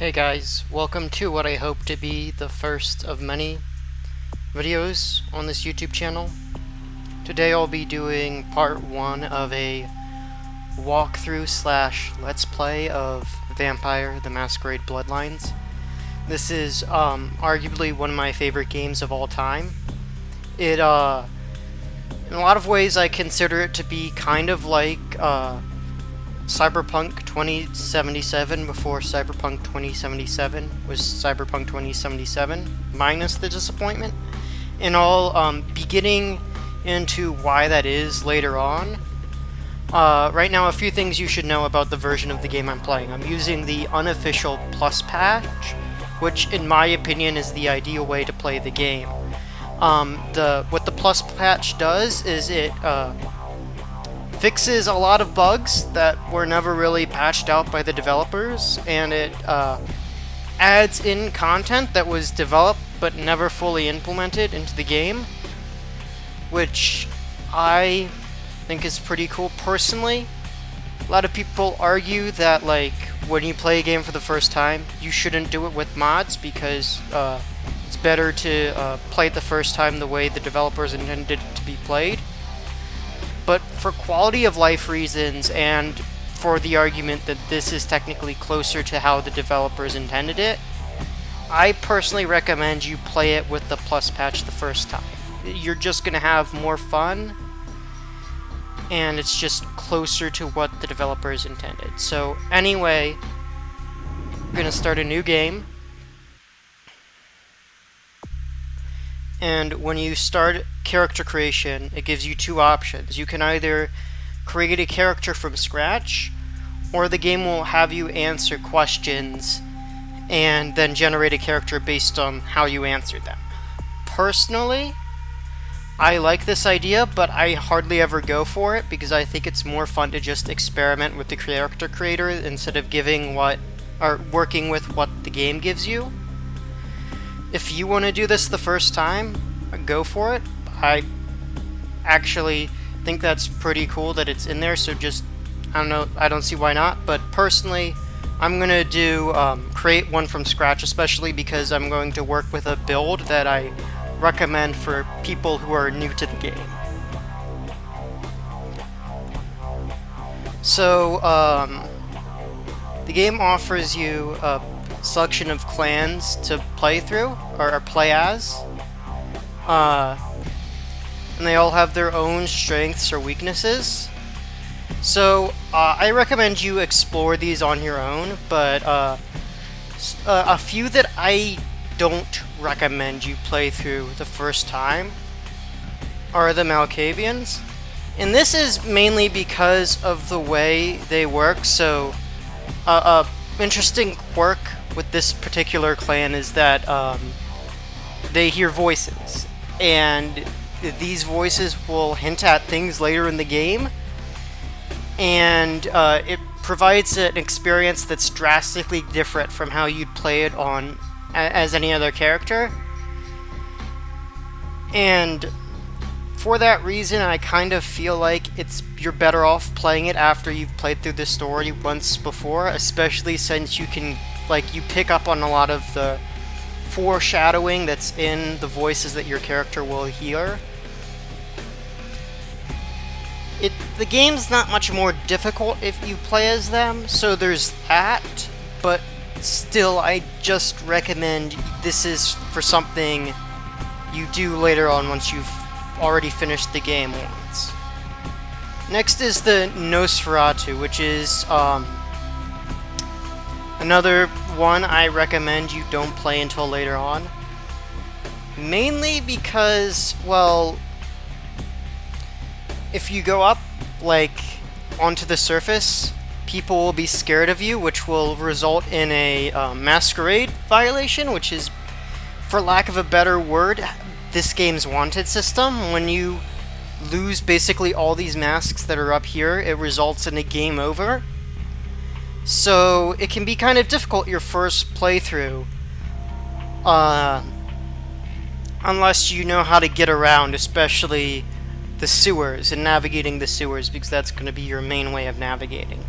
Hey guys, welcome to what I hope to be the first of many videos on this YouTube channel. Today I'll be doing part 1 of a walkthrough slash let's play of Vampire the Masquerade Bloodlines. This is arguably one of my favorite games of all time. In a lot of ways I consider it to be kind of like Cyberpunk 2077 before Cyberpunk 2077 was Cyberpunk 2077, minus the disappointment. And I'll be getting into why that is later on. Right now, a few things you should know about the version of the game I'm playing. I'm using the unofficial Plus patch, which in my opinion is the ideal way to play the game. What the Plus patch does is it fixes a lot of bugs that were never really patched out by the developers, and it adds in content that was developed but never fully implemented into the game, which I think is pretty cool personally. A lot of people argue that like when you play a game for the first time, you shouldn't do it with mods because it's better to play it the first time the way the developers intended it to be played. But for quality of life reasons and for the argument that this is technically closer to how the developers intended it, I personally recommend you play it with the Plus patch the first time. You're just going to have more fun, and it's just closer to what the developers intended. So anyway, we're going to start a new game. And when you start character creation, it gives you two options. You can either create a character from scratch, or the game will have you answer questions and then generate a character based on how you answered them. Personally, I like this idea, but I hardly ever go for it because I think it's more fun to just experiment with the character creator instead of working with what the game gives you. If you want to do this the first time, go for it. I actually think that's pretty cool that it's in there, so just, I don't know, I don't see why not, but personally, I'm going to do create one from scratch, especially because I'm going to work with a build that I recommend for people who are new to the game. So, the game offers you a selection of clans to play through, or play as. And they all have their own strengths or weaknesses. So, I recommend you explore these on your own, but a few that I don't recommend you play through the first time are the Malkavians. And this is mainly because of the way they work. So, interesting quirk with this particular clan is that they hear voices, and these voices will hint at things later in the game, and it provides an experience that's drastically different from how you'd play it on as any other character. And for that reason, I kind of feel like you're better off playing it after you've played through the story once before, especially since you can you pick up on a lot of the foreshadowing that's in the voices that your character will hear. The game's not much more difficult if you play as them, so there's that, but still, I just recommend this is for something you do later on once you've already finished the game once. Next is the Nosferatu, which is another one I recommend you don't play until later on. Mainly because, well, if you go up, onto the surface, people will be scared of you, which will result in a Masquerade violation, which is, for lack of a better word, this game's wanted system. When you lose basically all these masks that are up here, it results in a game over. So it can be kind of difficult your first playthrough, unless you know how to get around, especially the sewers and navigating the sewers, because that's going to be your main way of navigating.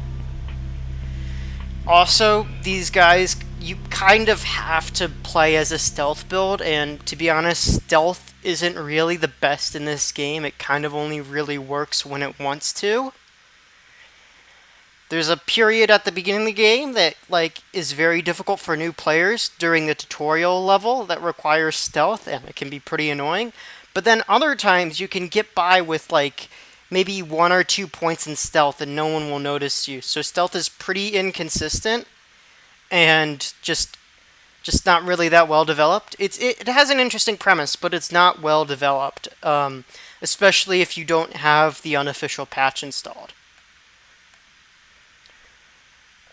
Also, these guys, you kind of have to play as a stealth build, and to be honest, stealth isn't really the best in this game. It kind of only really works when it wants to. There's a period at the beginning of the game that is very difficult for new players during the tutorial level that requires stealth, and it can be pretty annoying. But then other times you can get by with maybe 1 or 2 points in stealth and no one will notice you. So stealth is pretty inconsistent and just not really that well developed. It has an interesting premise, but it's not well developed, especially if you don't have the unofficial patch installed.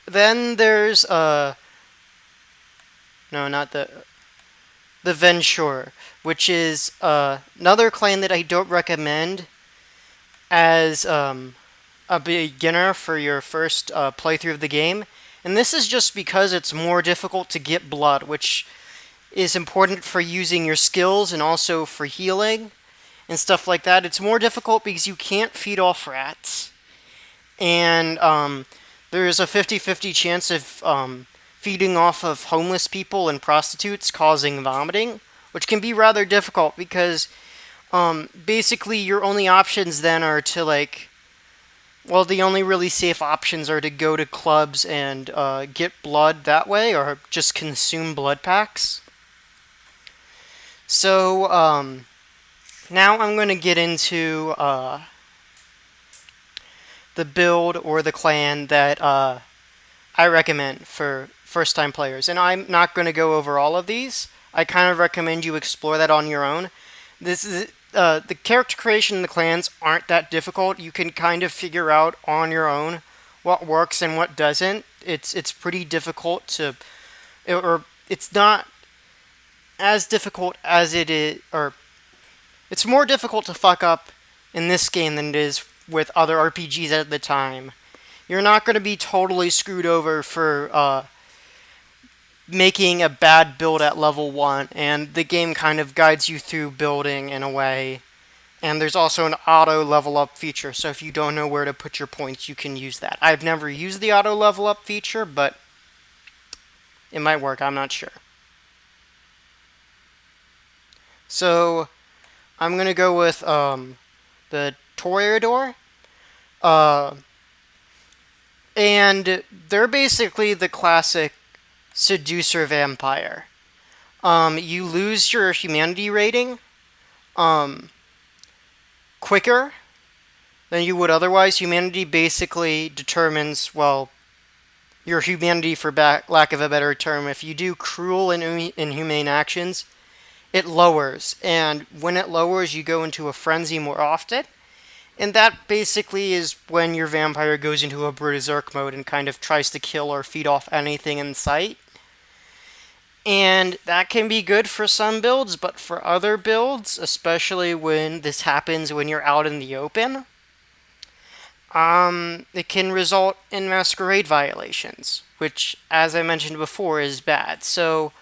Then there's no, not the Venture, which is another clan that I don't recommend as a beginner for your first playthrough of the game. And this is just because it's more difficult to get blood, which is important for using your skills and also for healing and stuff like that. It's more difficult because you can't feed off rats. And there's a 50-50 chance of feeding off of homeless people and prostitutes causing vomiting, which can be rather difficult because basically your only options then are to the only really safe options are to go to clubs and get blood that way, or just consume blood packs. So now I'm going to get into the build or the clan that I recommend for first-time players. And I'm not going to go over all of these. I kind of recommend you explore that on your own. This is the character creation in the clans aren't that difficult. You can kind of figure out on your own what works and what doesn't. It's pretty difficult to, or it's not as difficult as it is, or it's more difficult to fuck up in this game than it is with other RPGs at the time. You're not going to be totally screwed over for making a bad build at level 1, and the game kind of guides you through building in a way. And there's also an auto level up feature, so if you don't know where to put your points, you can use that. I've never used the auto level up feature, but it might work, I'm not sure. So I'm going to go with the Toreador. And they're basically the classic seducer vampire. You lose your humanity rating quicker than you would otherwise. Humanity basically determines, well, your humanity, for lack of a better term. If you do cruel and inhumane actions, it lowers. And when it lowers, you go into a frenzy more often. And that basically is when your vampire goes into a berserk mode and kind of tries to kill or feed off anything in sight. And that can be good for some builds, but for other builds, especially when this happens when you're out in the open, it can result in Masquerade violations, which, as I mentioned before, is bad. So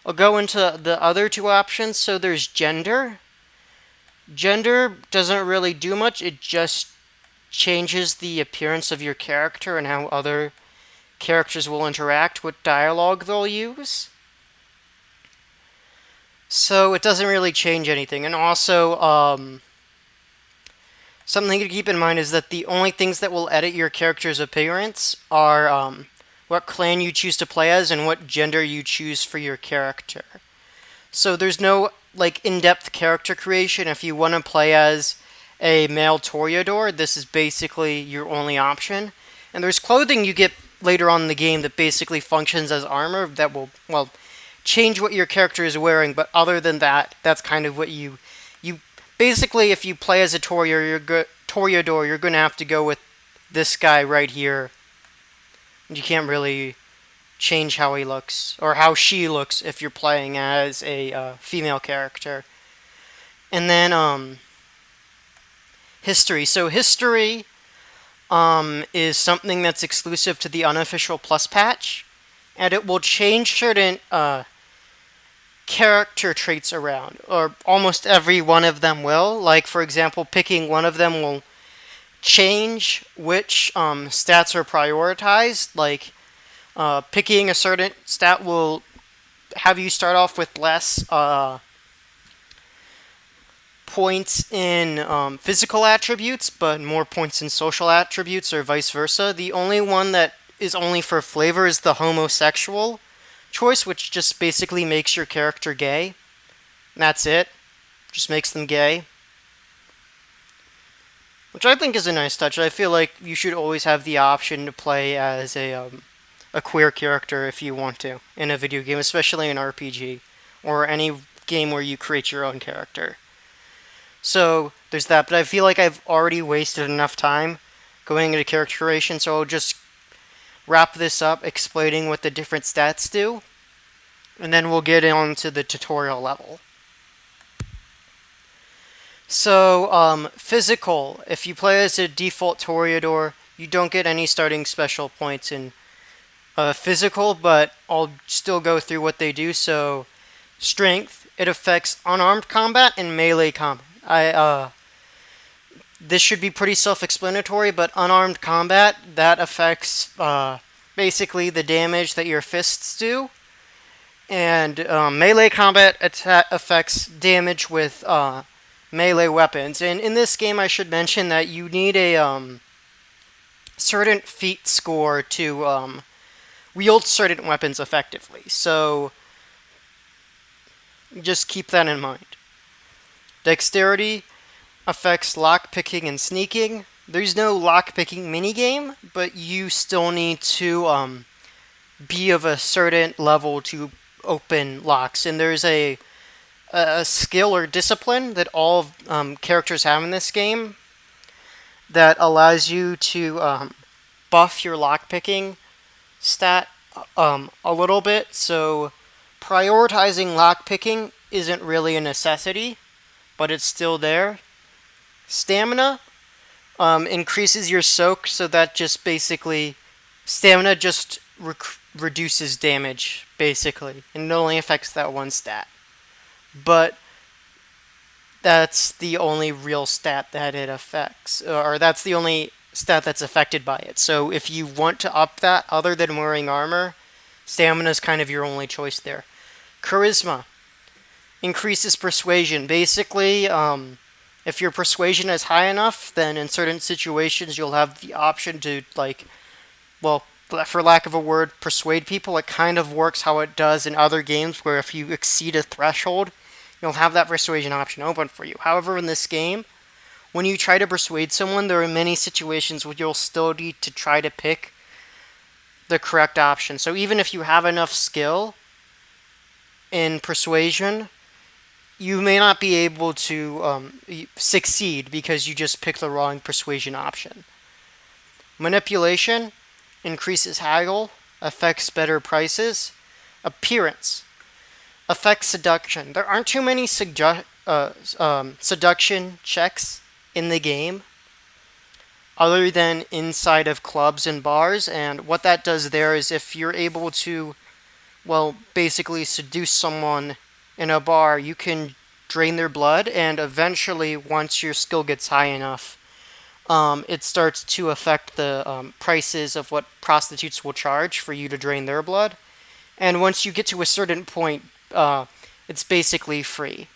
I'll go into the other two options. So there's gender. Gender doesn't really do much. It just changes the appearance of your character and how other characters will interact, what dialogue they'll use. So it doesn't really change anything. And also, something to keep in mind is that the only things that will edit your character's appearance are what clan you choose to play as and what gender you choose for your character. So there's no in-depth character creation. If you want to play as a male Toreador, this is basically your only option. And there's clothing you get later on in the game that basically functions as armor that will, well, change what your character is wearing, but other than that, that's kind of what you basically, if you play as a Toreador, you're going to have to go with this guy right here. You can't really change how he looks, or how she looks if you're playing as a female character. And then history. So history is something that's exclusive to the unofficial Plus patch, and it will change certain character traits around, or almost every one of them will. Like, for example, picking one of them will change which stats are prioritized. Like, Picking a certain stat will have you start off with less points in physical attributes, but more points in social attributes, or vice versa. The only one that is only for flavor is the homosexual choice, which just basically makes your character gay. And that's it. Just makes them gay. Which I think is a nice touch. I feel like you should always have the option to play as a queer character if you want to in a video game, especially an RPG or any game where you create your own character. So there's that, but I feel like I've already wasted enough time going into character creation, so I'll just wrap this up explaining what the different stats do, and then we'll get on to the tutorial level. So, physical. If you play as a default Toreador, you don't get any starting special points in physical, but I'll still go through what they do. So, strength. It affects unarmed combat and melee combat. This should be pretty self-explanatory, but unarmed combat, that affects basically the damage that your fists do. And melee combat affects damage with melee weapons. And in this game, I should mention that you need a certain feat score to wield certain weapons effectively. So just keep that in mind. Dexterity affects lockpicking and sneaking. There's no lockpicking minigame, but you still need to be of a certain level to open locks. And there's a skill or discipline that all characters have in this game that allows you to buff your lockpicking stat a little bit. So prioritizing lockpicking isn't really a necessity, but it's still there. Stamina increases your soak, so that just basically stamina just reduces damage basically, and it only affects that one stat. But that's the only real stat that it affects, or that's the only stat that's affected by it. So if you want to up that other than wearing armor, stamina is kind of your only choice there. Charisma increases persuasion. Basically, if your persuasion is high enough, then in certain situations you'll have the option to, like, well, for lack of a word, persuade people. It kind of works how it does in other games, where if you exceed a threshold, you'll have that persuasion option open for you. However, in this game, when you try to persuade someone, there are many situations where you'll still need to try to pick the correct option. So even if you have enough skill in persuasion, you may not be able to succeed because you just picked the wrong persuasion option. Manipulation increases haggle, affects better prices. Appearance affects seduction. There aren't too many seduction checks in the game other than inside of clubs and bars, and what that does there is if you're able to, well, basically seduce someone in a bar, you can drain their blood, and eventually, once your skill gets high enough, it starts to affect the prices of what prostitutes will charge for you to drain their blood. And once you get to a certain point, it's basically free.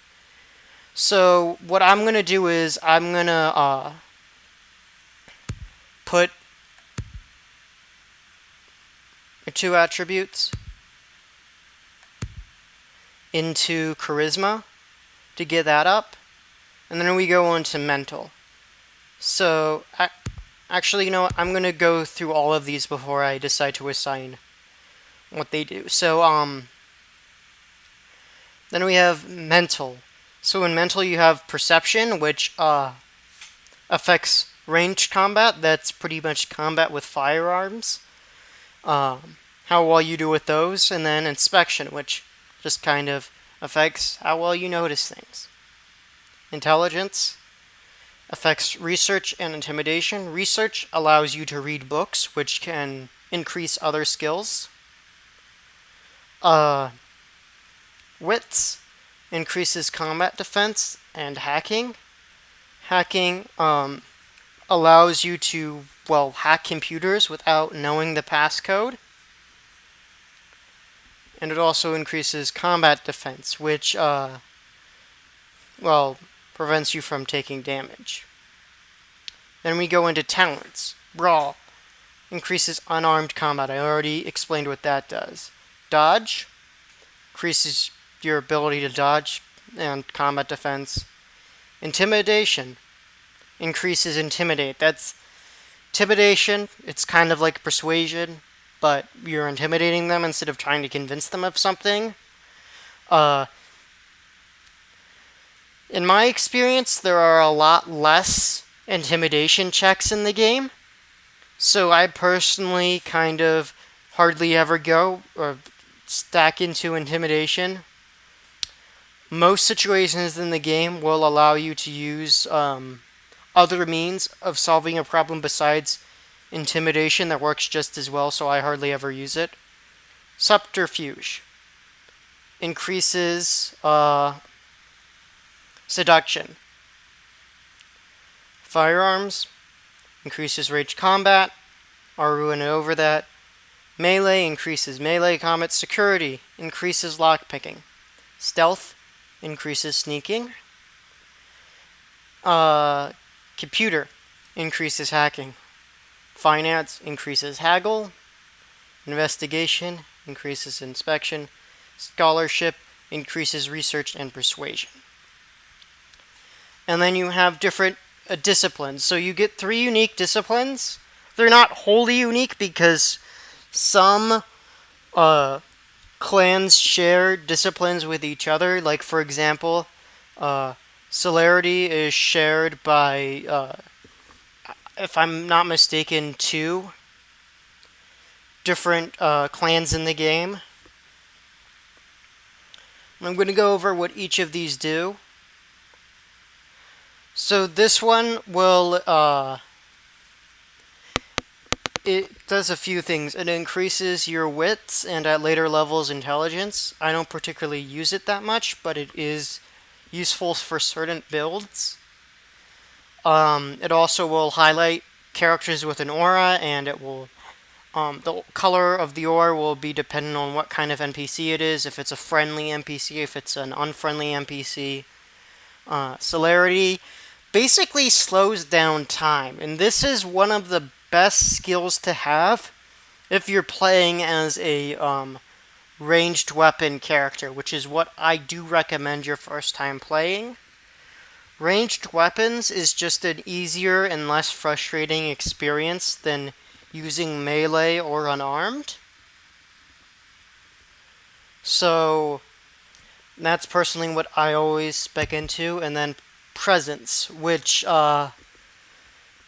So what I'm going to do is I'm going to put two attributes into charisma to get that up, and then we go on to mental. So actually, you know what, I'm going to go through all of these before I decide to assign what they do. So then we have mental. So in mental you have perception, which affects ranged combat. That's pretty much combat with firearms. How well you do with those. And then inspection, which just kind of affects how well you notice things. Intelligence affects research and intimidation. Research allows you to read books, which can increase other skills. Wits increases combat defense and hacking. Hacking allows you to, well, hack computers without knowing the passcode. And it also increases combat defense, which, well, prevents you from taking damage. Then we go into talents. Brawl increases unarmed combat. I already explained what that does. Dodge increases your ability to dodge and combat defense. Intimidation increases intimidate. That's intimidation. It's kind of like persuasion, but you're intimidating them instead of trying to convince them of something. In my experience, there are a lot less intimidation checks in the game. So I personally kind of hardly ever go or stack into intimidation. Most situations in the game will allow you to use other means of solving a problem besides intimidation that works just as well, so I hardly ever use it. Subterfuge increases seduction. Firearms increases ranged combat. I'll went over that. Melee increases melee combat. Security increases lockpicking. Stealth increases sneaking. Computer increases hacking. Finance increases haggle. Investigation increases inspection. Scholarship increases research and persuasion. And then you have different disciplines. So you get 3 unique disciplines. They're not wholly unique because some clans share disciplines with each other. Like, for example, celerity is shared by, if I'm not mistaken, 2 different clans in the game. I'm going to go over what each of these do. So this one will, it does a few things. It increases your wits and at later levels intelligence. I don't particularly use it that much, but it is useful for certain builds. It also will highlight characters with an aura, and it will, the color of the aura will be dependent on what kind of NPC it is, if it's a friendly NPC, if it's an unfriendly NPC. Celerity basically slows down time, and this is one of the best skills to have if you're playing as a ranged weapon character, which is what I do recommend your first time playing. Ranged weapons is just an easier and less frustrating experience than using melee or unarmed. So that's personally what I always spec into. And then presence, which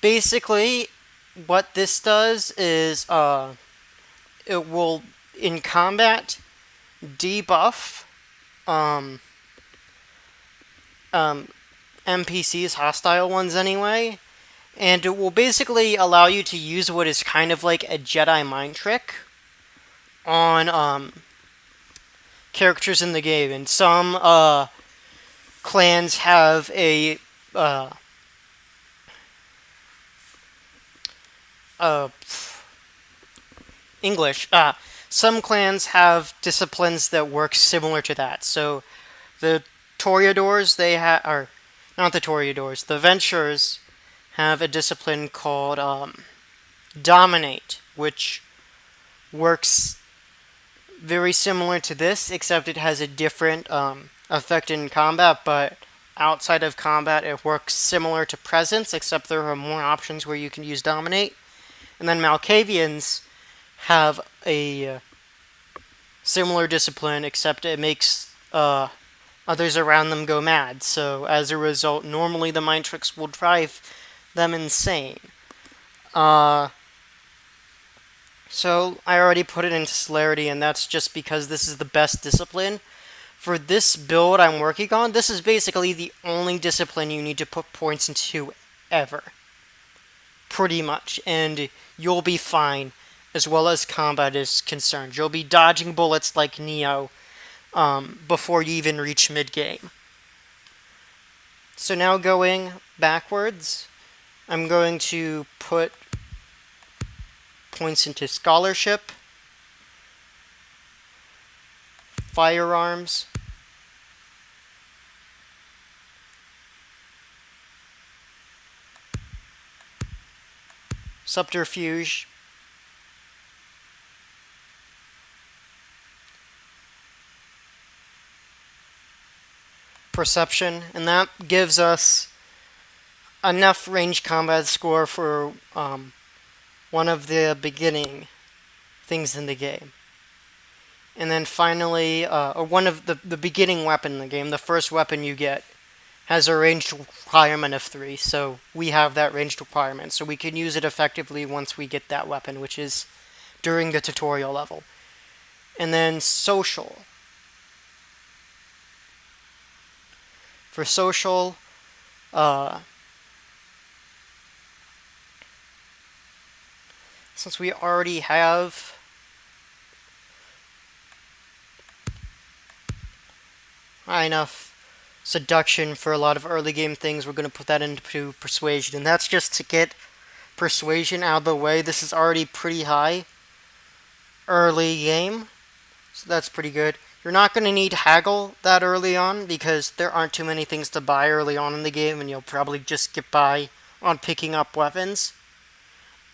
basically what this does is it will, in combat, debuff NPCs, hostile ones anyway, and it will basically allow you to use what is kind of like a Jedi mind trick on characters in the game. And some clans have a English. Some clans have disciplines that work similar to that. So the Toreadors, they are not the Toreadors. The Ventures have a discipline called Dominate, which works very similar to this, except it has a different effect in combat. But outside of combat, it works similar to Presence, except there are more options where you can use Dominate. And then Malkavians have a similar discipline, except it makes others around them go mad. So as a result, normally the mind tricks will drive them insane. So I already put it into celerity, and that's just because this is the best discipline. For this build I'm working on, this is basically the only discipline you need to put points into ever. Pretty much. And you'll be fine as well as combat is concerned. You'll be dodging bullets like Neo before you even reach mid-game. So now going backwards, I'm going to put points into scholarship. firearms, subterfuge, perception, and that gives us enough range combat score for one of the beginning things in the game. And then finally, or one of the beginning weapon in the game, the first weapon you get, has a ranged requirement of 3, so we have that ranged requirement, so we can use it effectively once we get that weapon, which is during the tutorial level. And then social. For social, since we already have high enough seduction for a lot of early game things, we're going to put that into persuasion, and that's just to get persuasion out of the way. This is already pretty high early game, so that's pretty good. You're not going to need haggle that early on because there aren't too many things to buy early on in the game, and you'll probably just get by on picking up weapons.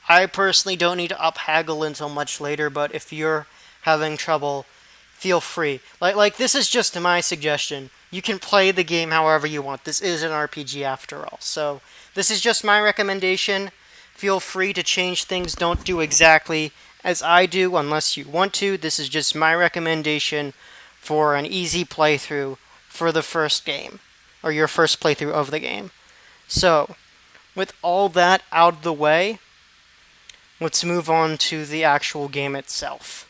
I personally don't need to up haggle until much later, but if you're having trouble, feel free. Like this is just my suggestion. You can play the game however you want. This is an RPG after all. So this is just my recommendation. Feel free to change things. Don't do exactly as I do unless you want to. This is just my recommendation for an easy playthrough for the first game, or your first playthrough of the game. So, with all that out of the way, let's move on to the actual game itself.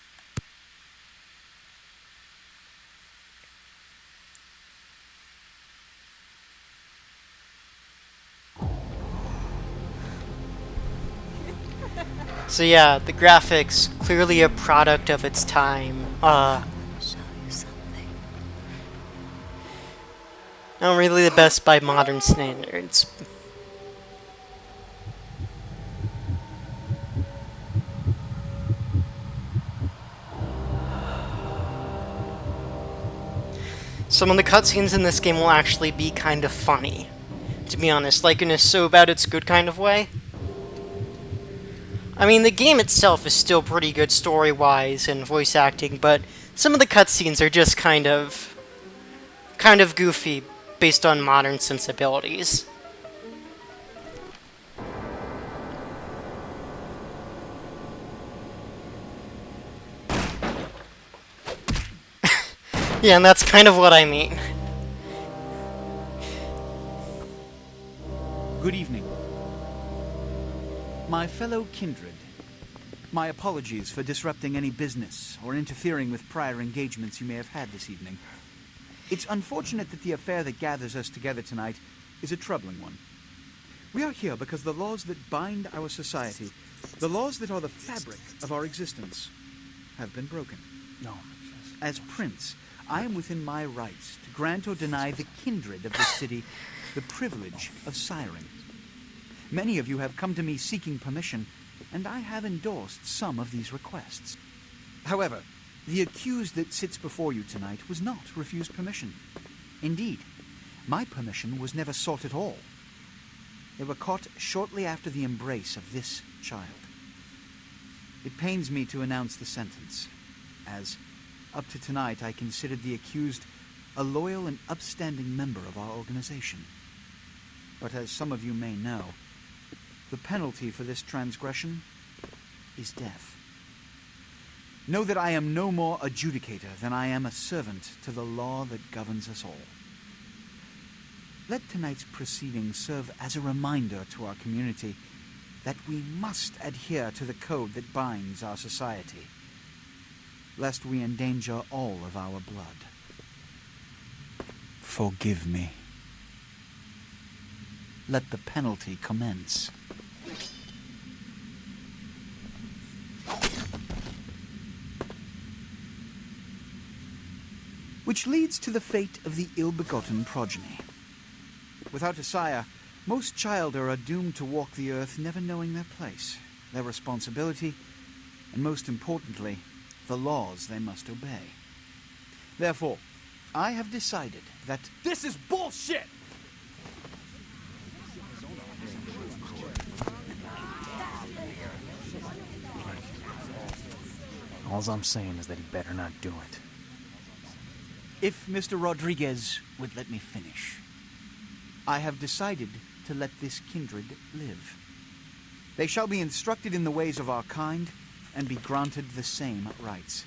So yeah, the graphics, clearly a product of its time. Show you something. Not really the best by modern standards. Some of the cutscenes in this game will actually be kind of funny, to be honest, like in a so bad it's good kind of way. I mean, the game itself is still pretty good story-wise and voice acting, but some of the cutscenes are just kind of goofy based on modern sensibilities. Yeah, and that's kind of what I mean. Good evening. My fellow kindred, my apologies for disrupting any business or interfering with prior engagements you may have had this evening. It's unfortunate that the affair that gathers us together tonight is a troubling one. We are here because the laws that bind our society, the laws that are the fabric of our existence, have been broken. No. As Prince, I am within my rights to grant or deny the kindred of this city the privilege of siring. Many of you have come to me seeking permission, and I have endorsed some of these requests. However, the accused that sits before you tonight was not refused permission. Indeed, my permission was never sought at all. They were caught shortly after the embrace of this child. It pains me to announce the sentence, as up to tonight I considered the accused a loyal and upstanding member of our organization. But as some of you may know, the penalty for this transgression is death. Know that I am no more adjudicator than I am a servant to the law that governs us all. Let tonight's proceedings serve as a reminder to our community that we must adhere to the code that binds our society, lest we endanger all of our blood. Forgive me. Let the penalty commence. Which leads to the fate of the ill-begotten progeny. Without a sire, most childer are doomed to walk the earth never knowing their place, their responsibility, and most importantly, the laws they must obey. Therefore, I have decided that... This is bullshit! All I'm saying is that he better not do it. If Mr. Rodriguez would let me finish, I have decided to let this kindred live. They shall be instructed in the ways of our kind and be granted the same rights.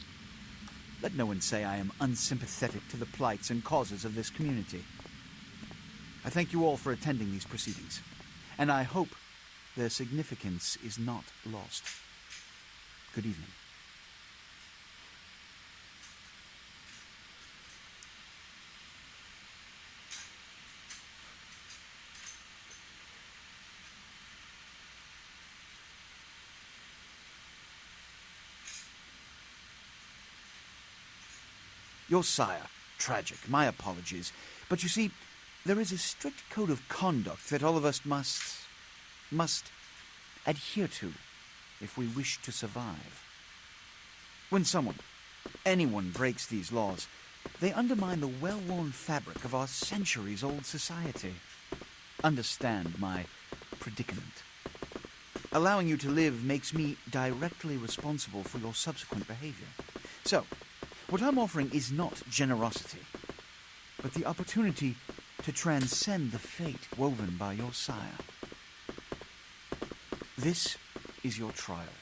Let no one say I am unsympathetic to the plights and causes of this community. I thank you all for attending these proceedings, and I hope their significance is not lost. Good evening. Your sire, tragic, my apologies. But you see, there is a strict code of conduct that all of us must adhere to if we wish to survive. When anyone breaks these laws, they undermine the well-worn fabric of our centuries-old society. Understand my predicament. Allowing you to live makes me directly responsible for your subsequent behavior. So, what I'm offering is not generosity, but the opportunity to transcend the fate woven by your sire. This is your trial.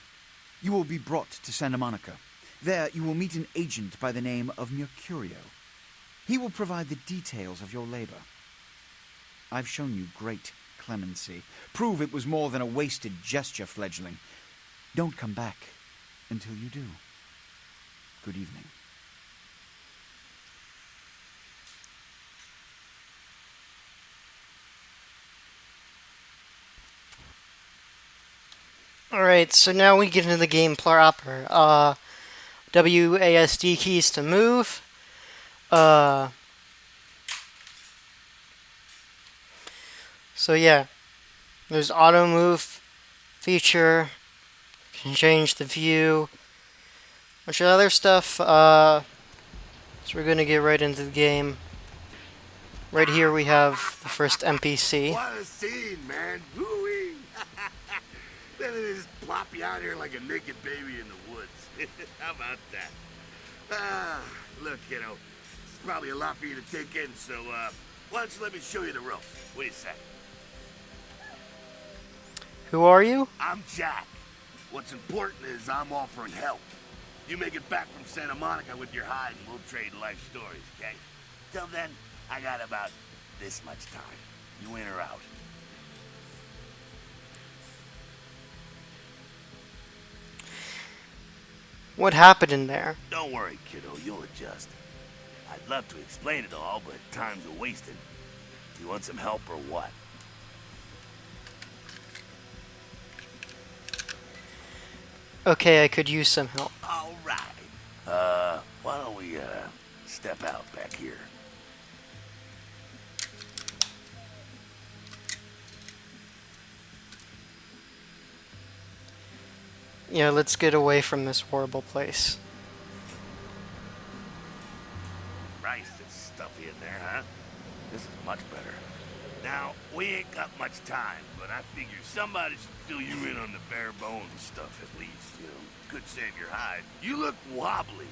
You will be brought to Santa Monica. There you will meet an agent by the name of Mercurio. He will provide the details of your labor. I've shown you great clemency. Prove it was more than a wasted gesture, fledgling. Don't come back until you do. Good evening. Alright, so now we get into the game proper. WASD keys to move. So yeah, there's auto move feature. Can change the view. Bunch of other stuff. So we're gonna get right into the game. Right here we have the first NPC. What a scene, man. Woo-wee. Then they just plop you out here like a naked baby in the woods. How about that? Look, kiddo, it's probably a lot for you to take in, so, why don't you let me show you the ropes? What do you say? Who are you? I'm Jack. What's important is I'm offering help. You make it back from Santa Monica with your hide and we'll trade life stories, okay? Till then, I got about this much time. You in or out? What happened in there? Don't worry, kiddo, you'll adjust. I'd love to explain it all, but time's a wasting. You want some help or what? Okay, I could use some help. All right. Why don't we, step out back here? Yeah, let's get away from this horrible place. Christ, it's stuffy in there, huh? This is much better. Now, we ain't got much time, but I figure somebody should fill you in on the bare bones stuff at least, you know. Could save your hide. You look wobbly.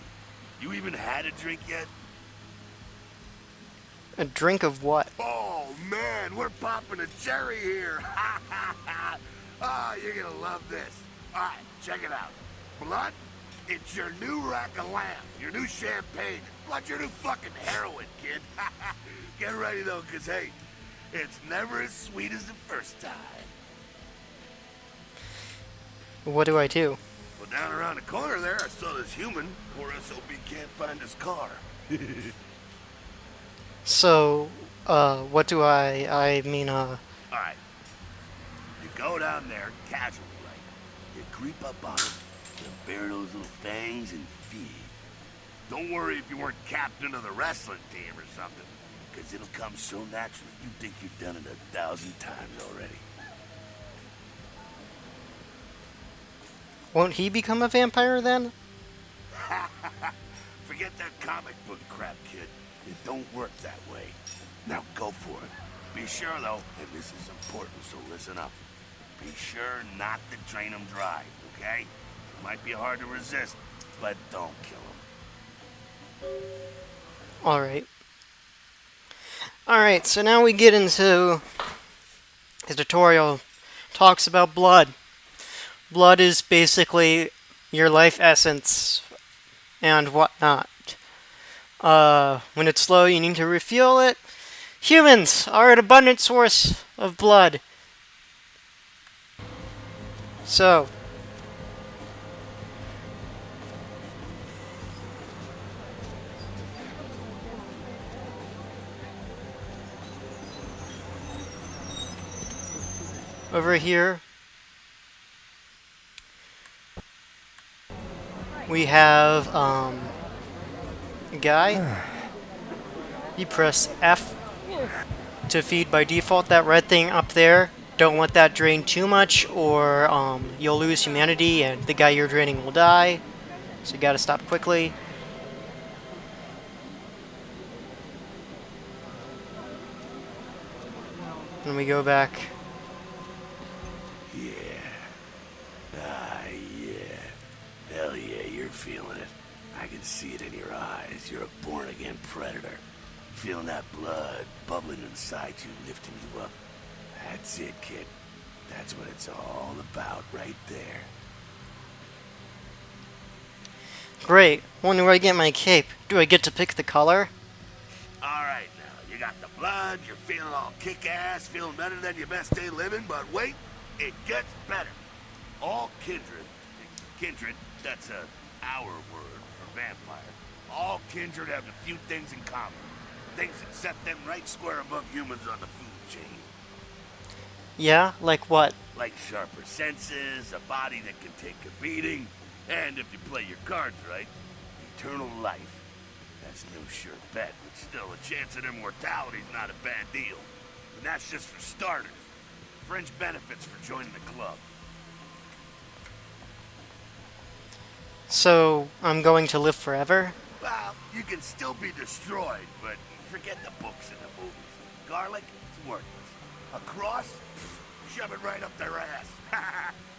You even had a drink yet? A drink of what? Oh, man, we're popping a cherry here. Oh, you're gonna love this. All right, check it out. Blood, it's your new rack of lamb, your new champagne, plus your new fucking heroin, kid. Get ready, though, because, hey, it's never as sweet as the first time. What do I do? Well, down around the corner there, I saw this human. Poor SOB can't find his car. So, what do I mean, All right. You go down there casually, right? You creep up on him, you bare those little fangs and feed. Don't worry if you weren't captain of the wrestling team or something, because it'll come so naturally you think you've done it 1,000 times already. won't he become a vampire then? Forget that comic book crap, kid. It don't work that way. Now go for it. Be sure, though, and this is important, so listen up. Be sure not to drain them dry, okay? It might be hard to resist, but don't kill them. Alright. Alright, so now we get into the tutorial. Talks about blood. Blood is basically your life essence and whatnot. When it's low, you need to refuel it. Humans are an abundant source of blood. So, over here, we have a guy. You press F to feed by default. That red thing up there, don't let that drain too much or you'll lose humanity and the guy you're draining will die. So you gotta stop quickly. And we go back. Yeah. Yeah. Hell yeah, you're feeling it. I can see it in your eyes. You're a born-again predator. Feeling that blood bubbling inside you, lifting you up. That's it, kid. That's what it's all about right there. Great. When do I get my cape? Do I get to pick the color? Alright now, you got the blood, you're feeling all kick-ass, feeling better than your best day living, but wait, it gets better. All kindred, that's our word for vampire. All kindred have a few things in common. Things that set them right square above humans on the food chain. Yeah? Like what? Like sharper senses, a body that can take a beating, and if you play your cards right, eternal life. That's no sure bet, but still a chance at immortality's not a bad deal. And that's just for starters. Fringe benefits for joining the club. So, I'm going to live forever? Well, you can still be destroyed, but forget the books and the movies. Garlic, it's worthless. A cross? Shove it right up their ass.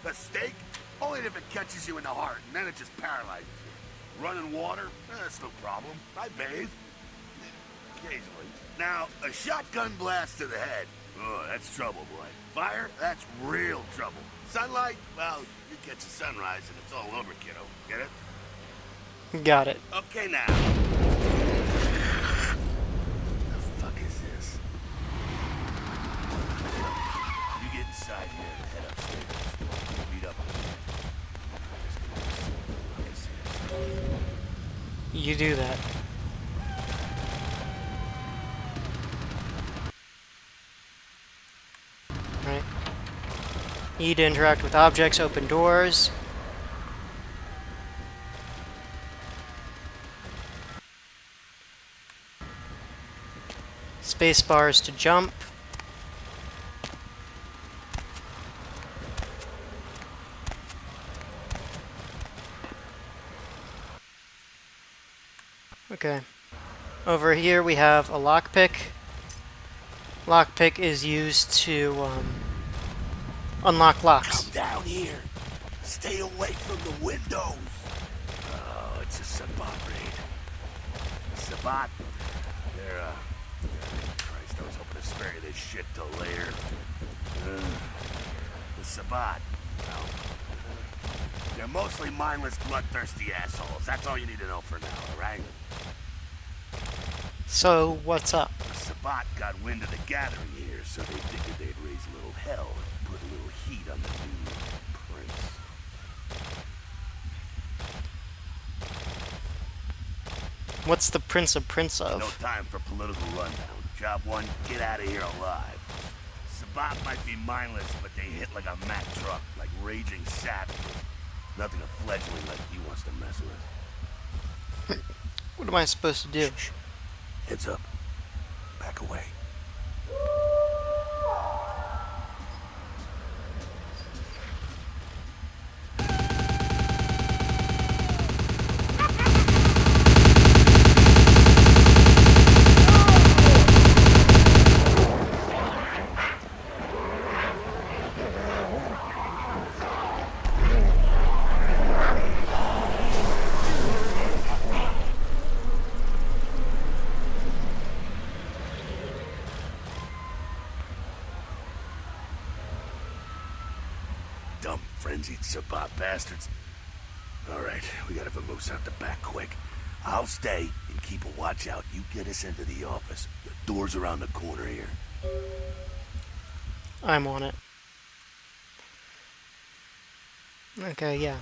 A stake? Only if it catches you in the heart, and then it just paralyzes you. Running water? That's no problem. I bathe. Occasionally. Now, a shotgun blast to the head. Oh, that's trouble, boy. Fire? That's real trouble. Sunlight? Well, you catch a sunrise and it's all over, kiddo. Get it? Got it. Okay, now. The fuck is this? You get inside here and head upstairs. Meet up with me. You do that. Right. E to interact with objects, open doors. Space bars to jump. Okay. Over here we have a lockpick. Lockpick is used to unlock locks. Come down here. Stay away from the windows. Oh, it's a Sabat raid. Sabat? They're, Christ, I was hoping to spare you this shit till later. The Sabat, well, they're mostly mindless, bloodthirsty assholes. That's all you need to know for now, alright? So, what's up? The Sabat got wind of the gathering here, so they figured they'd raise a little hell and put a little heat on the new prince. What's the Prince of? No time for political rundown. Job one, get out of here alive. Sabat might be mindless, but they hit like a Mack truck, like raging savages. Nothing a fledgling like you wants to mess with. What am I supposed to do? Shh. Heads up. Back away. Dumb, frenzied Sabbat bastards. Alright, we gotta vamoose out the back quick. I'll stay and keep a watch out. You get us into the office. The door's around the corner here. I'm on it. Okay, yeah.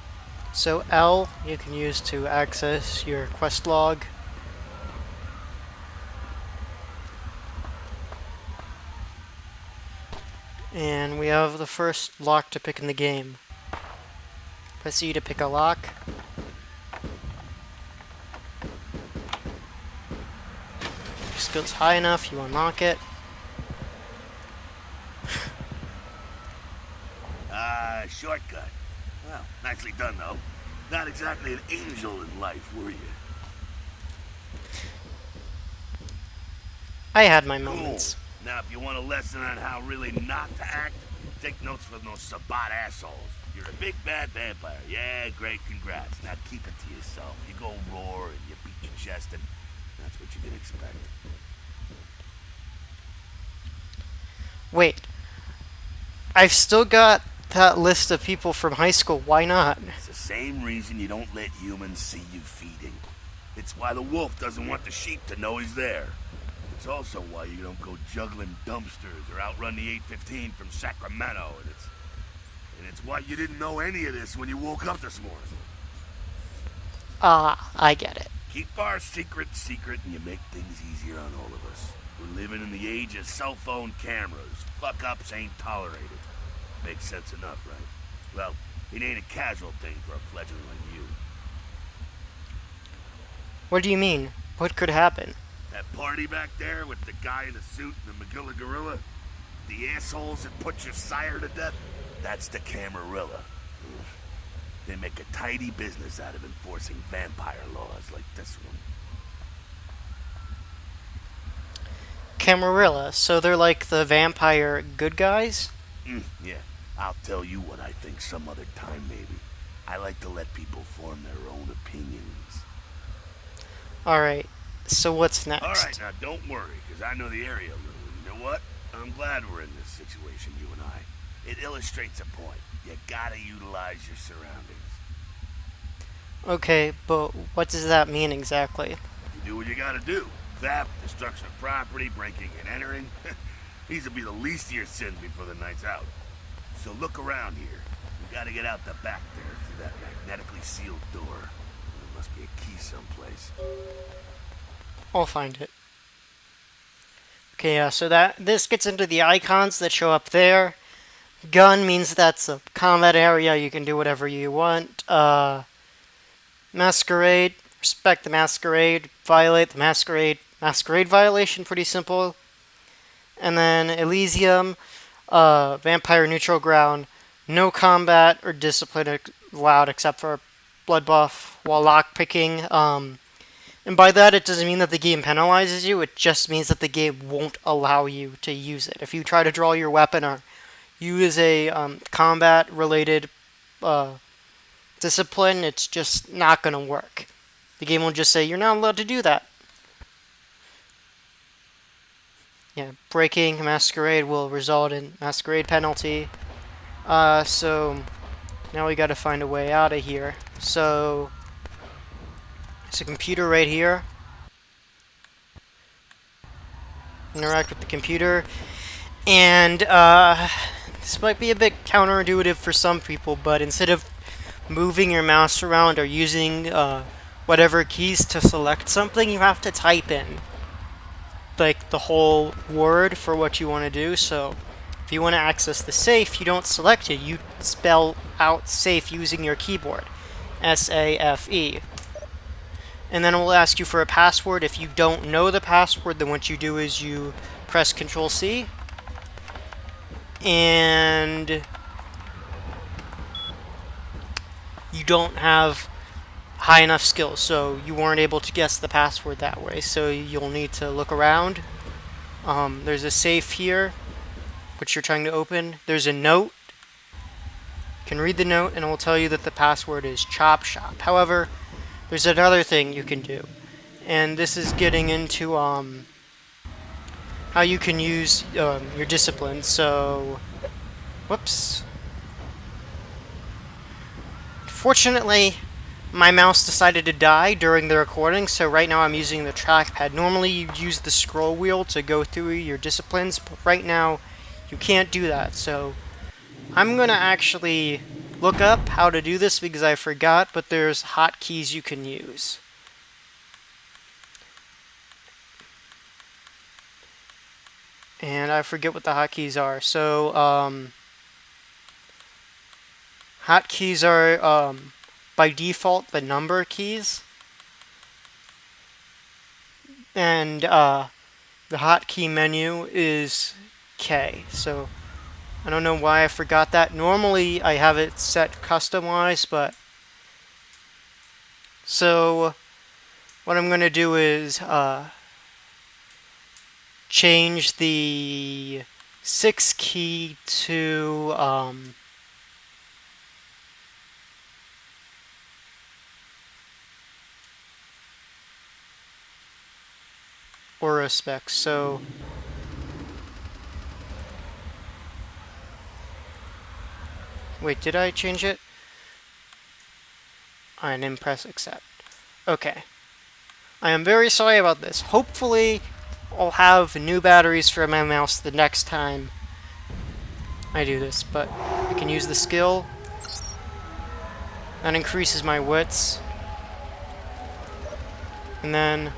So L you can use to access your quest log. And we have the first lock to pick in the game. Press E to pick a lock. Your skill's high enough, you unlock it. Shortcut. Well, nicely done, though. Not exactly an angel in life, were you? I had my moments. Cool. Now, if you want a lesson on how really not to act, take notes from those Sabbat assholes. You're a big bad vampire. Yeah, great, congrats. Now keep it to yourself. You go roar and you beat your chest, and that's what you can expect. Wait. I've still got that list of people from high school. Why not? It's the same reason you don't let humans see you feeding. It's why the wolf doesn't want the sheep to know he's there. It's also why you don't go juggling dumpsters or outrun the 815 from Sacramento. And it's why you didn't know any of this when you woke up this morning. Ah, I get it. Keep our secret secret and you make things easier on all of us. We're living in the age of cell phone cameras. Fuck-ups ain't tolerated. Makes sense enough, right? Well, it ain't a casual thing for a fledgling like you. What do you mean? What could happen? That party back there with the guy in the suit and the Magilla Gorilla? The assholes that put your sire to death? That's the Camarilla. They make a tidy business out of enforcing vampire laws like this one. Camarilla, so they're like the vampire good guys? Yeah, I'll tell you what I think some other time, maybe. I like to let people form their own opinions. Alright, so what's next? Alright, now don't worry, because I know the area a little. You know what? I'm glad we're in this situation, you and I. It illustrates a point. You gotta utilize your surroundings. Okay, but what does that mean exactly? You do what you gotta do. Theft, destruction of property, breaking and entering. These will be the least of your sins before the night's out. So look around here. We gotta get out the back there through that magnetically sealed door. There must be a key someplace. I'll find it. Okay, yeah, so this gets into the icons that show up there. Gun means that's a combat area, you can do whatever you want. Masquerade, respect the Masquerade, violate the Masquerade. Masquerade violation, pretty simple. And then Elysium, vampire neutral ground, no combat or discipline allowed except for blood buff while lockpicking. And by that, it doesn't mean that the game penalizes you, it just means that the game won't allow you to use it. If you try to draw your weapon or use a combat-related discipline, it's just not going to work. The game will just say, you're not allowed to do that. Yeah, breaking Masquerade will result in Masquerade penalty. So now we got to find a way out of here. So there's a computer right here. Interact with the computer. And this might be a bit counterintuitive for some people, but instead of moving your mouse around or using whatever keys to select something, you have to type in like the whole word for what you want to do. So if you want to access the safe, you don't select it, you spell out safe using your keyboard. S-A-F-E. And then it will ask you for a password. If you don't know the password, then what you do is you press Control-C. And you don't have high enough skills, so you weren't able to guess the password that way. So you'll need to look around. There's a safe here, which you're trying to open. There's a note. You can read the note, and it will tell you that the password is Chop Shop. However, there's another thing you can do, and this is getting into how you can use your discipline. So, whoops. Fortunately, my mouse decided to die during the recording, so right now I'm using the trackpad. Normally you use the scroll wheel to go through your disciplines, but right now you can't do that, so I'm gonna actually look up how to do this because I forgot, but there's hotkeys you can use. And I forget what the hotkeys are. So, hotkeys are, by default, the number keys. And, the hotkey menu is K. So, I don't know why I forgot that. Normally, I have it set customized, but... So, what I'm going to do is, change the 6 key to, aura specs. So wait, did I change it? I didn't press accept. Okay. I am very sorry about this. Hopefully I'll have new batteries for my mouse the next time I do this, but I can use the skill. That increases my wits. And then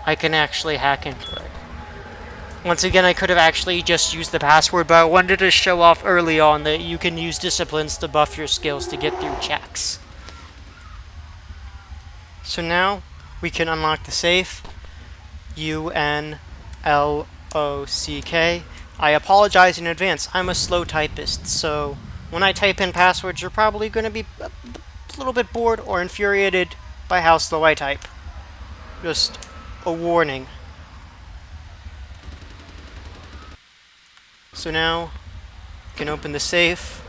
I can actually hack into it. Once again, I could have actually just used the password, but I wanted to show off early on that you can use disciplines to buff your skills to get through checks. So now we can unlock the safe. UNLOCK. I apologize in advance. I'm a slow typist, so when I type in passwords, you're probably going to be a little bit bored or infuriated by how slow I type. Just a warning. So now you can open the safe,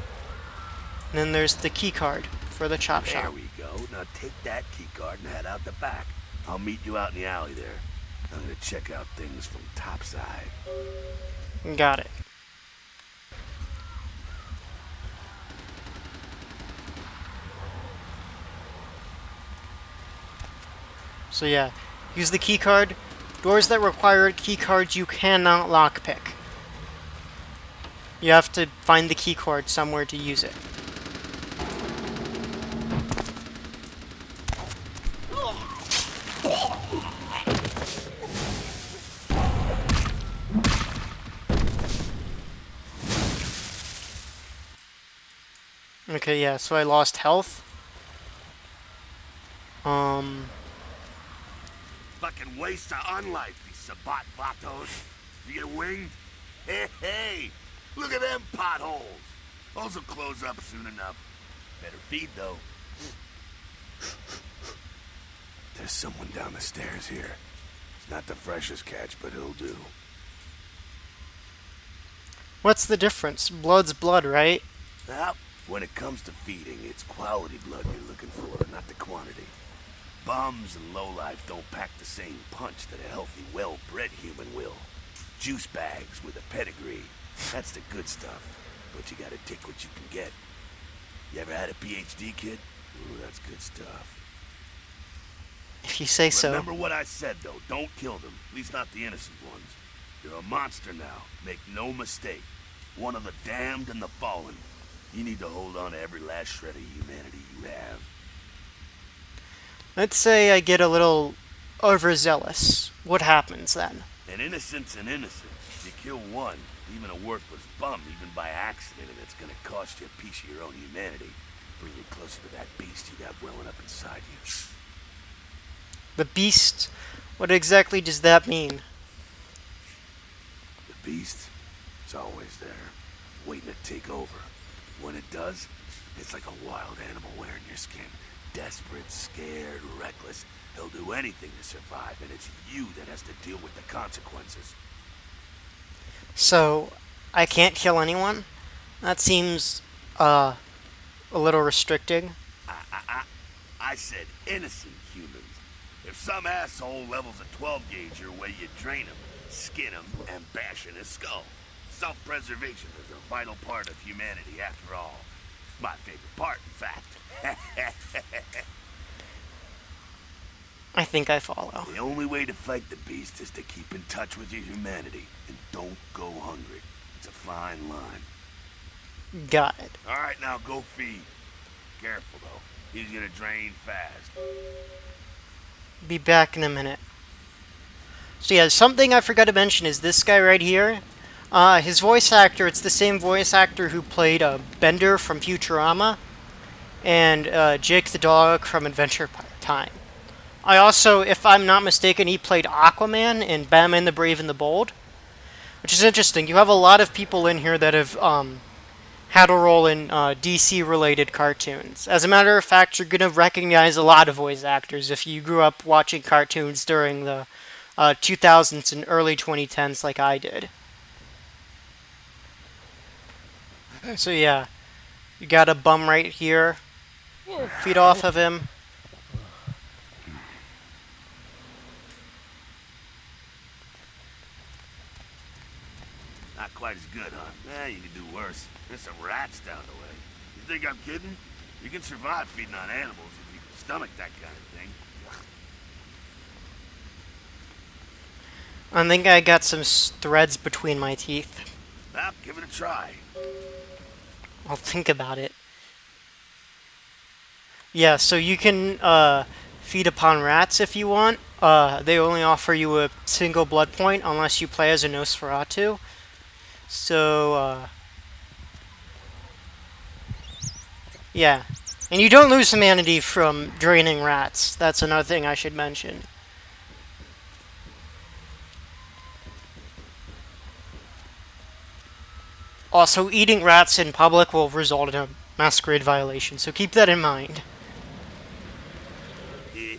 and then there's the key card for the chop shop. There we go. Now take that key card and head out the back. I'll meet you out in the alley there. I'm gonna check out things from topside. Got it. So yeah, use the key card. Doors that require key cards you cannot lockpick. You have to find the key card somewhere to use it. Okay, yeah, so I lost health. Fucking waste of unlife, these Sabat vatos. You get winged? Hey, look at them potholes. Those will close up soon enough. Better feed, though. There's someone down the stairs here. It's not the freshest catch, but it'll do. What's the difference? Blood's blood, right? Now, when it comes to feeding, it's quality blood you're looking for, not the quantity. Bums and lowlife don't pack the same punch that a healthy, well-bred human will. Juice bags with a pedigree, that's the good stuff. But you gotta take what you can get. You ever had a PhD, kid? Ooh, that's good stuff. If you say so. Remember what I said, though. Don't kill them. At least not the innocent ones. You're a monster now. Make no mistake. One of the damned and the fallen. You need to hold on to every last shred of humanity you have. Let's say I get a little overzealous. What happens then? An innocent's an innocent. You kill one, even a worthless bum, even by accident, and it's gonna cost you a piece of your own humanity. Bring you closer to that beast you got welling up inside you. The beast? What exactly does that mean? The beast? It's always there, waiting to take over. When it does, it's like a wild animal wearing your skin. Desperate, scared, reckless. He'll do anything to survive, and it's you that has to deal with the consequences. So, I can't kill anyone? That seems, a little restricting. I said innocent humans. If some asshole levels a 12 gauge your way, you drain him, skin him, and bash in his skull. Self-preservation is a vital part of humanity, after all. My favorite part, in fact. I think I follow. The only way to fight the beast is to keep in touch with your humanity and don't go hungry. It's a fine line. Got it. All right, now go feed. Careful, though. He's gonna drain fast. Be back in a minute. So yeah, something I forgot to mention is this guy right here. His voice actor, it's the same voice actor who played Bender from Futurama and Jake the dog from Adventure Time. I also, if I'm not mistaken, he played Aquaman in Batman the Brave and the Bold, which is interesting. You have a lot of people in here that have had a role in DC-related cartoons. As a matter of fact, you're going to recognize a lot of voice actors if you grew up watching cartoons during the 2000s and early 2010s like I did. So yeah, you got a bum right here. Feed off of him. Not quite as good, huh? Eh, you can do worse. There's some rats down the way. You think I'm kidding? You can survive feeding on animals if you can stomach that kind of thing. I think I got some threads between my teeth. Well, give it a try. I'll think about it. Yeah, so you can feed upon rats if you want. They only offer you a single blood point unless you play as a Nosferatu. So, yeah. And you don't lose humanity from draining rats. That's another thing I should mention. Also, eating rats in public will result in a Masquerade violation, so keep that in mind. You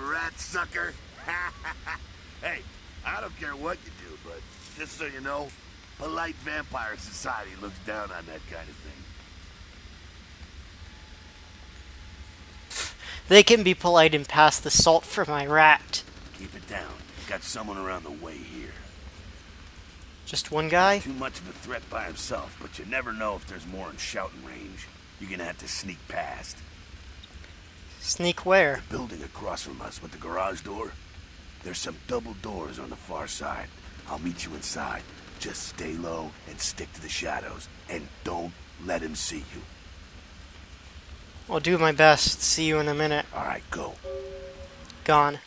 rat sucker. Hey, I don't care what you do, but just so you know, polite vampire society looks down on that kind of thing. They can be polite and pass the salt for my rat. Keep it down. Got someone around the way here. Just one guy? Too much of a threat by himself, but you never know if there's more in shouting range. You're gonna have to sneak past. Sneak where? The building across from us with the garage door. There's some double doors on the far side. I'll meet you inside. Just stay low and stick to the shadows. And don't let him see you. I'll do my best. See you in a minute. Alright, go. Gone.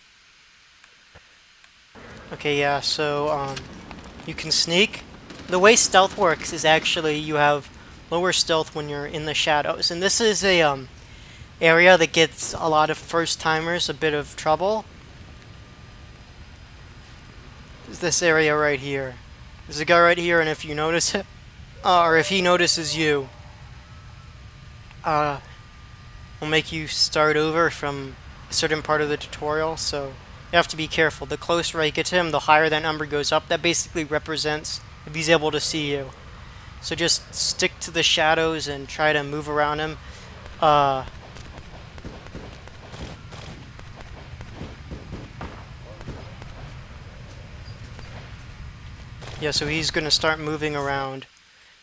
Okay, yeah, so, you can sneak. The way stealth works is actually you have lower stealth when you're in the shadows. And this is a, area that gets a lot of first-timers a bit of trouble. Is this area right here. There's a guy right here, and if you notice it, or if he notices you, will make you start over from a certain part of the tutorial, so you have to be careful. The closer I get to him, the higher that number goes up. That basically represents if he's able to see you. So just stick to the shadows and try to move around him. Yeah, so he's going to start moving around,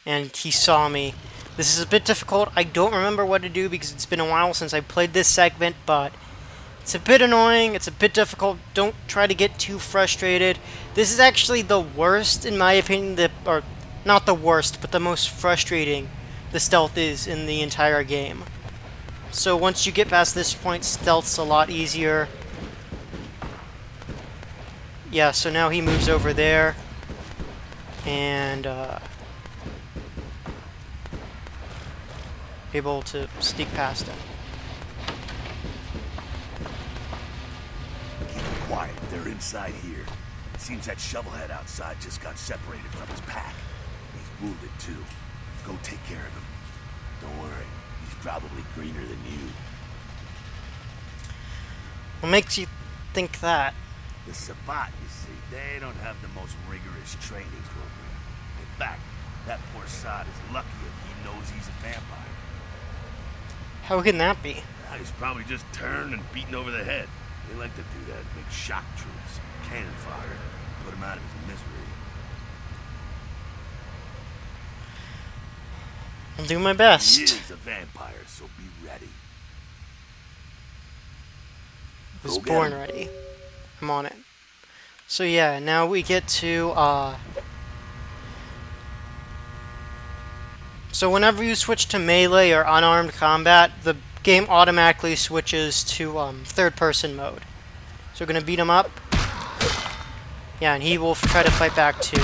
and he saw me. This is a bit difficult. I don't remember what to do because it's been a while since I played this segment, but it's a bit annoying. It's a bit difficult. Don't try to get too frustrated. This is actually the worst, in my opinion, or not the worst, but the most frustrating the stealth is in the entire game. So once you get past this point, stealth's a lot easier. Yeah, so now he moves over there. And able to sneak past him. Keep it quiet. They're inside here. It seems that shovelhead outside just got separated from his pack. He's wounded too. Go take care of him. Don't worry. He's probably greener than you. What makes you think that? The Sabbat, you see, they don't have the most rigorous training program. In fact, that poor sod is lucky if he knows he's a vampire. How can that be? He's probably just turned and beaten over the head. They like to do that, make shock troops, cannon fodder, put him out of his misery. I'll do my He best. is a vampire, so be ready. I was Go get born him. ready. I'm on it. So yeah, now we get to, so whenever you switch to melee or unarmed combat, the game automatically switches to, third-person mode. So we're gonna beat him up. Yeah, and he will try to fight back too.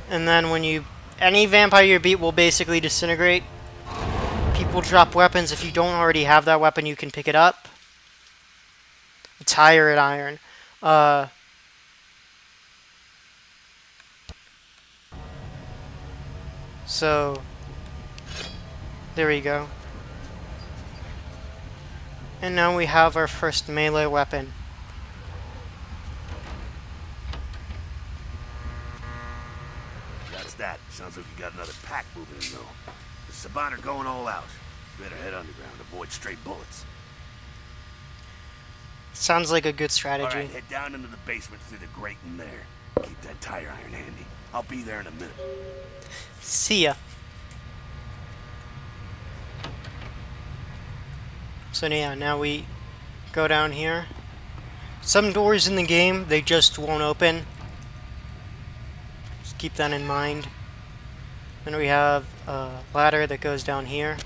And then when you... any vampire you beat will basically disintegrate. People drop weapons. If you don't already have that weapon, you can pick it up. It's higher at iron. So... there we go. And now we have our first melee weapon. That's that. Sounds like we got another pack moving in, though. The Sabat are going all out. Better head underground, avoid straight bullets. Sounds like a good All strategy. right, head down into the basement through the grate in there. Keep that tire iron handy. I'll be there in a minute. See ya. So yeah, now we go down here. Some doors in the game, they just won't open. Just keep that in mind. Then we have a ladder that goes down here.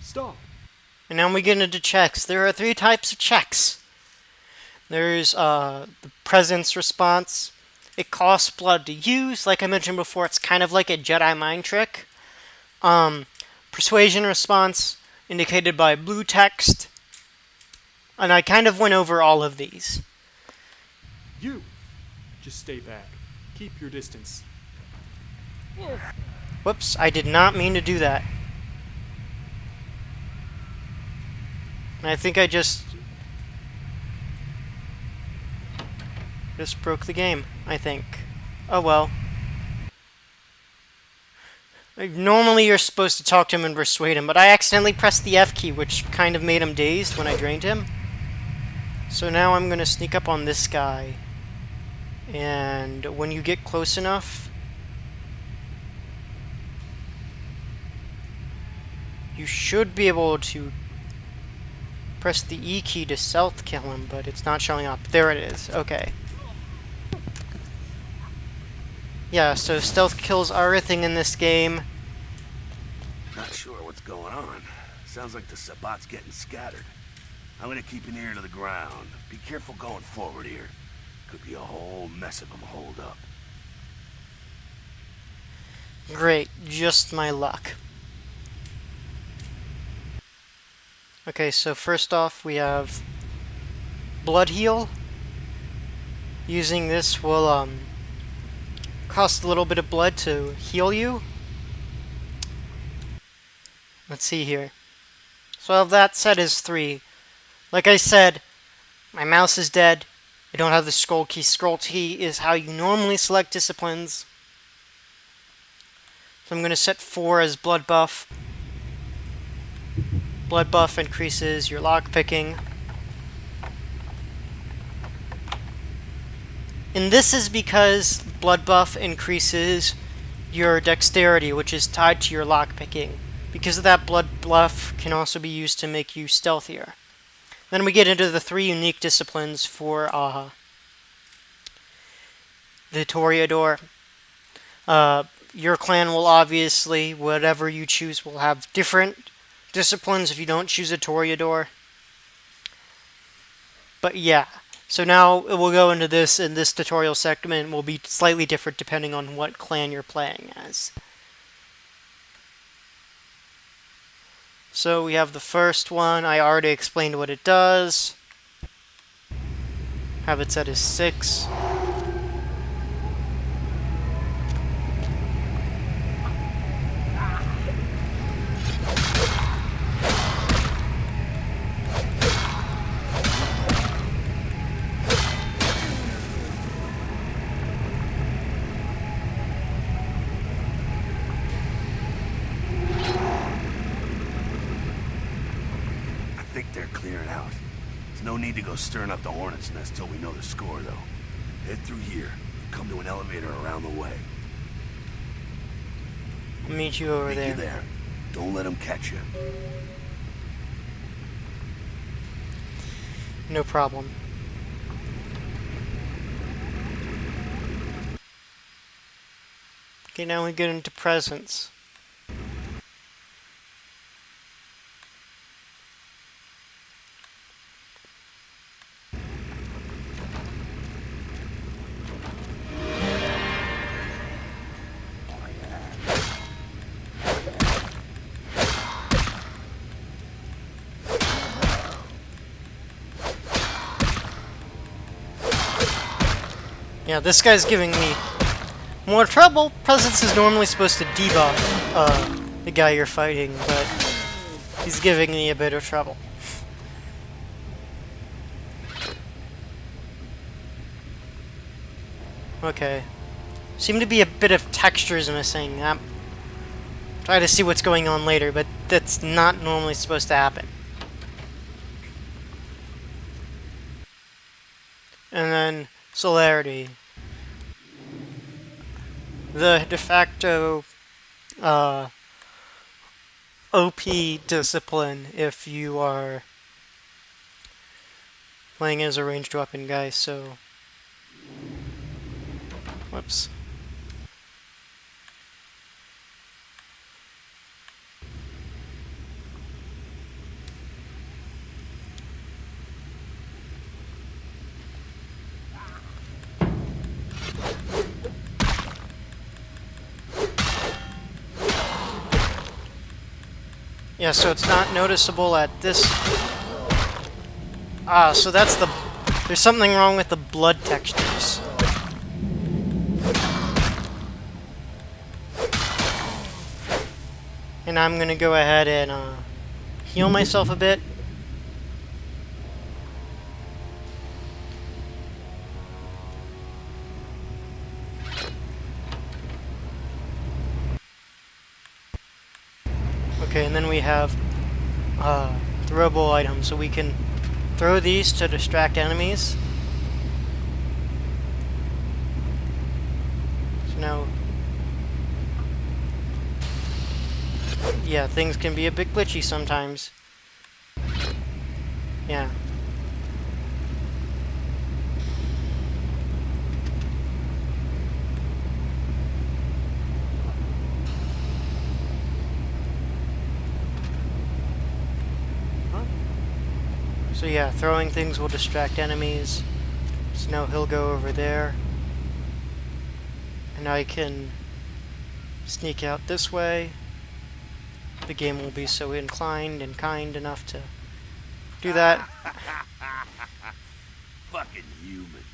Stop. And now we get into checks. There are 3 types of checks. There's the presence response. It costs blood to use. Like I mentioned before, it's kind of like a Jedi mind trick. Persuasion response, indicated by blue text. And I kind of went over all of these. You. Just stay back. Keep your distance. Whoops, I did not mean to do that. And I think I just broke the game, I think. Oh well. Like, normally you're supposed to talk to him and persuade him, but I accidentally pressed the F key, which kind of made him dazed when I drained him. So now I'm gonna sneak up on this guy. And when you get close enough, you should be able to press the E key to stealth kill him, but it's not showing up. There it is. Okay. Yeah, so stealth kills are a thing in this game. Not sure what's going on. Sounds like the Sabat's getting scattered. I'm gonna keep an ear to the ground. Be careful going forward here. Could be a whole mess of them holed up. Great, just my luck. Okay, so first off we have Blood Heal. Using this will cost a little bit of blood to heal you. Let's see here. So all of that set is 3. Like I said, my mouse is dead. I don't have the scroll key. Scroll key is how you normally select disciplines. So I'm going to set 4 as blood buff. Blood buff increases your lockpicking. And this is because blood buff increases your dexterity, which is tied to your lockpicking. Because of that, blood buff can also be used to make you stealthier. Then we get into the 3 unique disciplines for the Toreador. Your clan will obviously, whatever you choose, will have different disciplines if you don't choose a Toreador. But yeah, so now we'll go into this, and this tutorial segment will be slightly different depending on what clan you're playing as. So we have the first one. I already explained what it does. Have it set as 6. I think they're clearing out. There's no need to go stirring up the hornet's nest till we know the score, though. Head through here. Come to an elevator around the way. I'll meet you over Meet there. you there. Don't let them catch you. No problem. Okay, now we get into presents. Yeah, this guy's giving me more trouble. Presence is normally supposed to debuff the guy you're fighting, but he's giving me a bit of trouble. Okay. Seem to be a bit of textures missing. Try to see what's going on later, but that's not normally supposed to happen. And then celerity. The de facto OP discipline if you are playing as a ranged weapon guy, so whoops. Yeah, so it's not noticeable at this. Ah, so that's the. There's something wrong with the blood textures. And I'm gonna go ahead and heal myself a bit. Okay, and then we have throwable items, so we can throw these to distract enemies. So now, yeah, things can be a bit glitchy sometimes. Yeah. So yeah, throwing things will distract enemies. So now he'll go over there. And I can sneak out this way. The game will be so inclined and kind enough to do that. Fucking humans.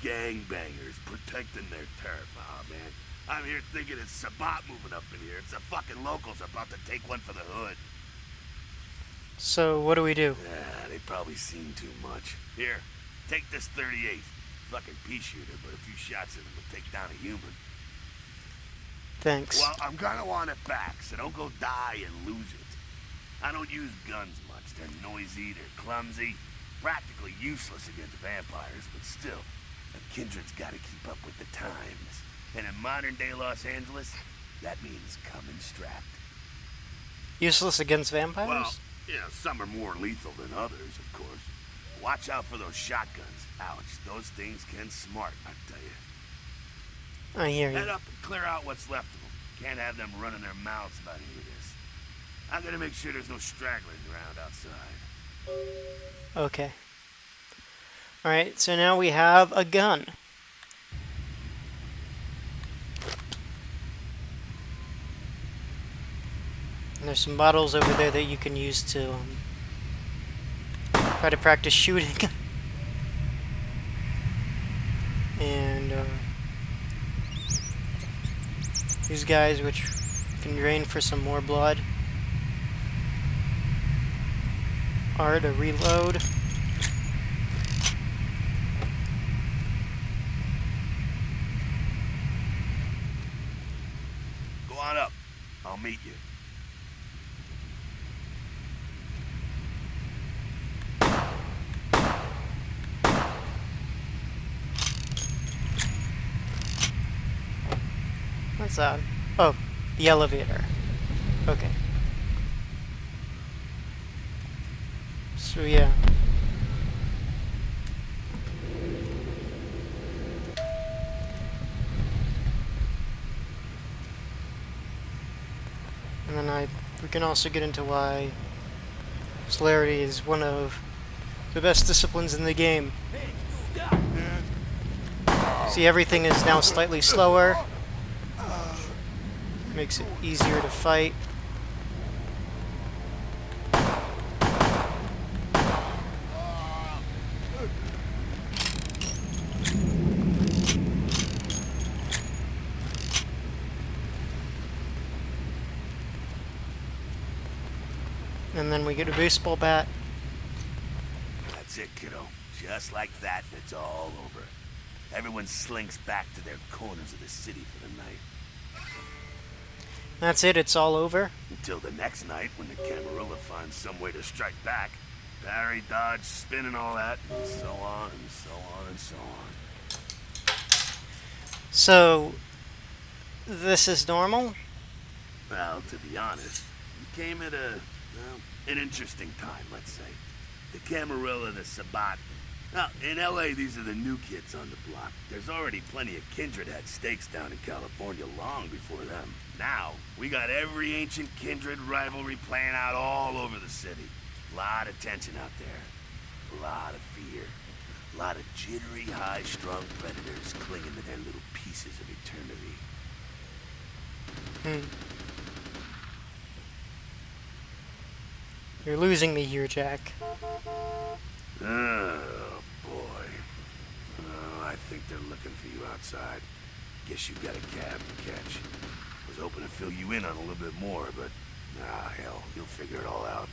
Gangbangers protecting their turf. Oh, man. I'm here thinking it's Sabat moving up in here. It's the fucking locals about to take one for the hood. So what do we do? Yeah, they probably seen too much. Here, take this 38. Fucking pea shooter, but a few shots in it will take down a human. Thanks. Well, I'm gonna want it back, so don't go die and lose it. I don't use guns much. They're noisy, they're clumsy, practically useless against vampires, but still, the Kindred's gotta keep up with the times. And in modern-day Los Angeles, that means coming strapped. Useless against vampires? Well, yeah, some are more lethal than others, of course. Watch out for those shotguns. Ouch, those things can smart, I tell you. I hear you. Head up and clear out what's left of them. Can't have them running their mouths about any of this. I'm gonna make sure there's no stragglers around outside. Okay. Alright, so now we have a gun. And there's some bottles over there that you can use to try to practice shooting. And these guys, which can drain for some more blood, are to reload. Go on up. I'll meet you. that? Oh, the elevator. Okay. So yeah. And then we can also get into why celerity is one of the best disciplines in the game. See, everything is now slightly slower. Makes it easier to fight. And then we get a baseball bat. That's it, kiddo. Just like that, and it's all over. Everyone slinks back to their corners of the city for the night. That's it, it's all over. Until the next night, when the Camarilla finds some way to strike back. Parry, dodge, spin, and all that, and so on, and so on, and so on. So, this is normal? Well, to be honest, we came at an interesting time, let's say. The Camarilla, the Sabbat. Now, in LA, these are the new kids on the block. There's already plenty of kindred had stakes down in California long before them. Now, we got every ancient kindred rivalry playing out all over the city. A lot of tension out there. A lot of fear. A lot of jittery, high-strung predators clinging to their little pieces of eternity. You're losing me here, Jack. Oh, boy. Oh, I think they're looking for you outside. Guess you got a cab to catch. Was hoping to fill you in on a little bit more, but... hell, you'll figure it all out.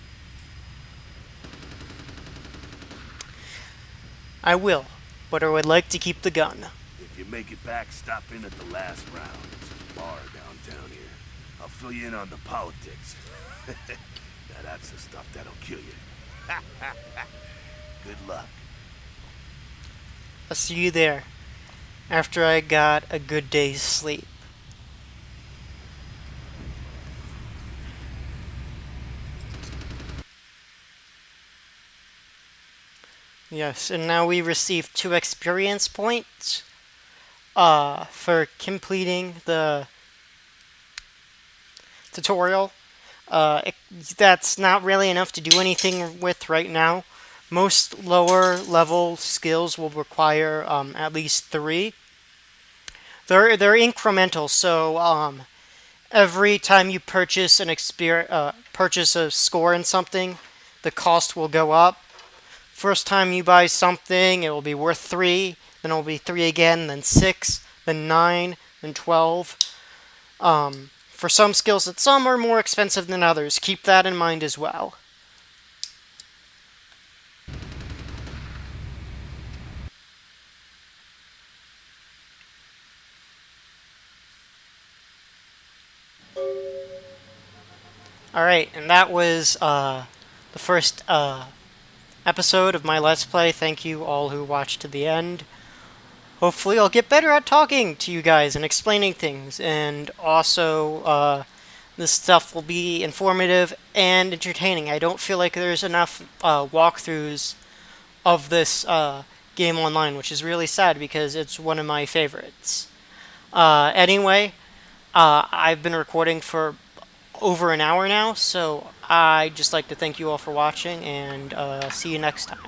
I will, but I would like to keep the gun. If you make it back, stop in at the last round. It's a bar downtown here. I'll fill you in on the politics. Now that's the stuff that'll kill you. Good luck. I'll see you there, after I got a good day's sleep. Yes, and now we receive 2 experience points for completing the tutorial. That's not really enough to do anything with right now. Most lower level skills will require at least 3. They're incremental, so every time you purchase purchase a score in something, the cost will go up. First time you buy something, it will be worth 3, then it will be 3 again, then 6, then 9, then 12. For some skills, some are more expensive than others. Keep that in mind as well. Alright, and that was the first episode of my Let's Play. Thank you all who watched to the end. Hopefully I'll get better at talking to you guys and explaining things, and also this stuff will be informative and entertaining. I don't feel like there's enough walkthroughs of this game online, which is really sad because it's one of my favorites. Anyway, I've been recording for over an hour now, so I'd just like to thank you all for watching, and see you next time.